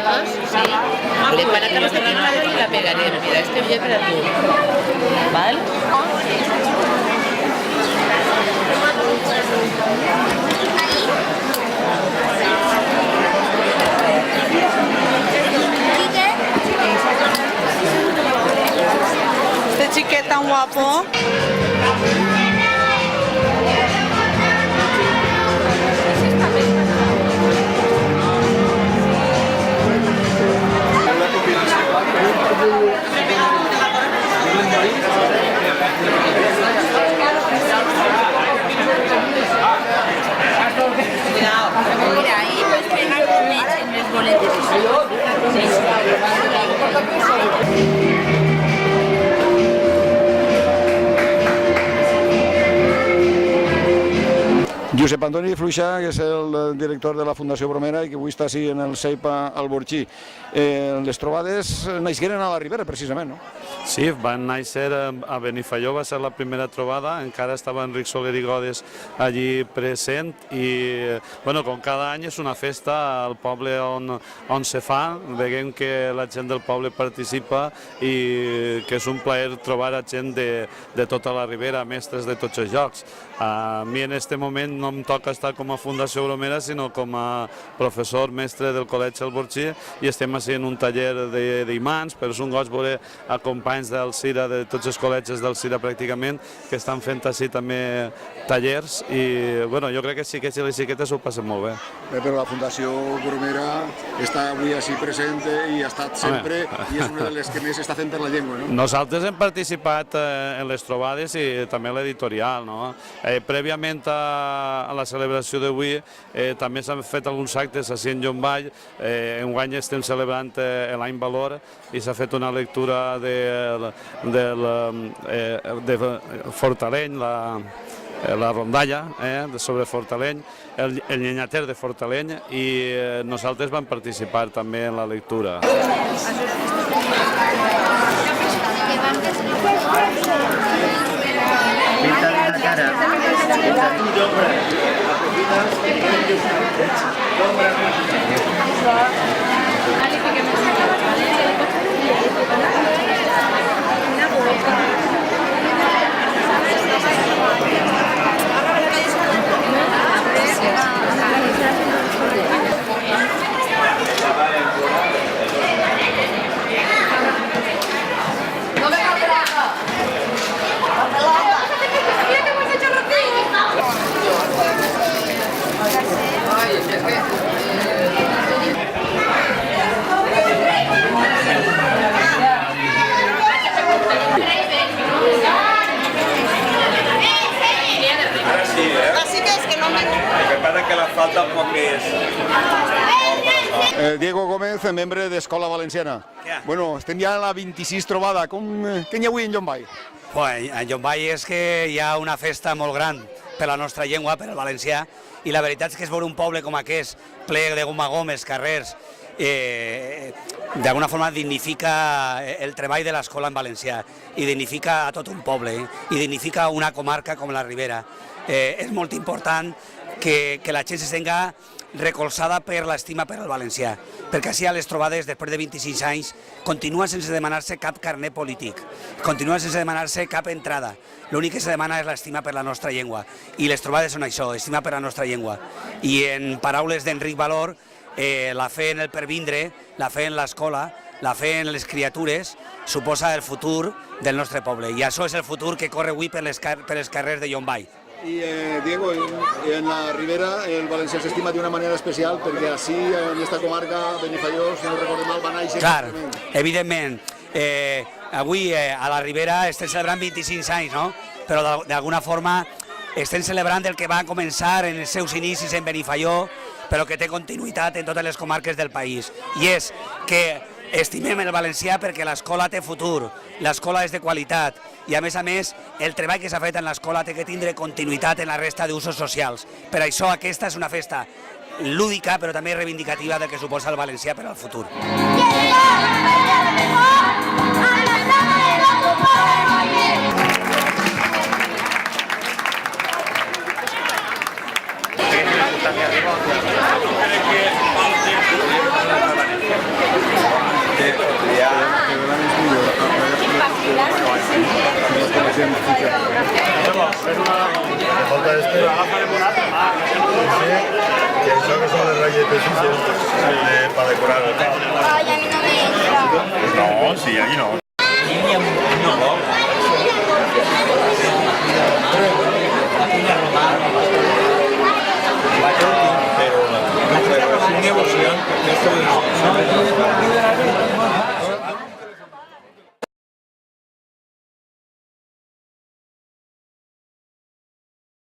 fotos, sí. Quan acabes de firmar-la i la pegarem. Mira, este bitllet per a tu. Val? Este chiquet tan guapo. Mira, ahí puedes pegar en los boletos. Josep Antoni Fluixà, que és el director de la Fundació Bromera i que avui està així en el CEIP al Borxí. Les trobades naixeren a la Ribera, precisament, no? Sí, van néixer a Benifaió, va ser la primera trobada, encara estava Enric Soler i Godes allí present i, bueno, com cada any és una festa al poble on se fa, veiem que la gent del poble participa i que és un plaer trobar a gent de tota la Ribera, mestres de tots els jocs. A mi en aquest moment no em toca estar com a Fundació Bromera, sinó com a professor mestre del Col·legi del Borxí i estem així en un taller d'imants, però és un goig veure a companys del CIRA, de tots els col·legis del CIRA pràcticament, que estan fent així també tallers i bueno, jo crec que sí que les xiquetes ho passen molt bé. Però la Fundació Bromera està avui així present i ha estat sempre i és una de les que més està fent per la llengua, no? Nosaltres hem participat en les trobades i també a l'editorial, no? Prèviament a la celebració d'avui també s'han fet alguns actes així en Llombai. Enguany estem celebrant l'any Valor i s'ha fet una lectura de Fortaleny, la rondalla sobre Fortaleny, el Llenyater de Fortaleny i nosaltres vam participar també en la lectura. Píntale la cara. Diego Gómez, membre d'Escola Valenciana. Bueno, estem ja a la 26 trobada. Què hi ha avui en Llombai? En Llombai és que hi ha una festa molt gran per la nostra llengua, per el valencià, i la veritat és que és veure un poble com aquest, ple de gom els carrers, d'alguna forma dignifica el treball de l'escola en valencià i dignifica a tot un poble i dignifica una comarca com la Ribera. És molt important que la gent se senga recolzada per l'estima per al valencià, perquè així a les trobades, després de 26 anys, continua sense demanar-se cap carnet polític, continua sense demanar-se cap entrada. L'únic que se demana és l'estima per la nostra llengua, i les trobades són això, estima per la nostra llengua. I en paraules d'Enric Valor, la fe en el pervindre, la fe en l'escola, la fe en les criatures, suposa el futur del nostre poble, i això és el futur que corre avui per els carrers de Llombai. I Diego, en la Ribera el valencià s'estima d'una manera especial perquè així en aquesta comarca, Benifaió, si no recordem mal, va néixer... Clar, evidentment. Avui a la Ribera estem celebrant 25 anys, no? Però d'alguna forma estem celebrant el que va començar en els seus inicis en Benifaió, però que té continuïtat en totes les comarques del país. I és que estimem el valencià perquè l'escola té futur, l'escola és de qualitat i a més, el treball que s'ha fet en l'escola té que tindre continuïtat en la resta d'usos socials. Per això aquesta és una festa lúdica però també reivindicativa del que suposa el valencià per al futur. ¿Qué falta este. Que això que són les ratlletes sucias para decorar el pal. Ay, a mí no me entra. No, sí, allí no. Pero es una evolución.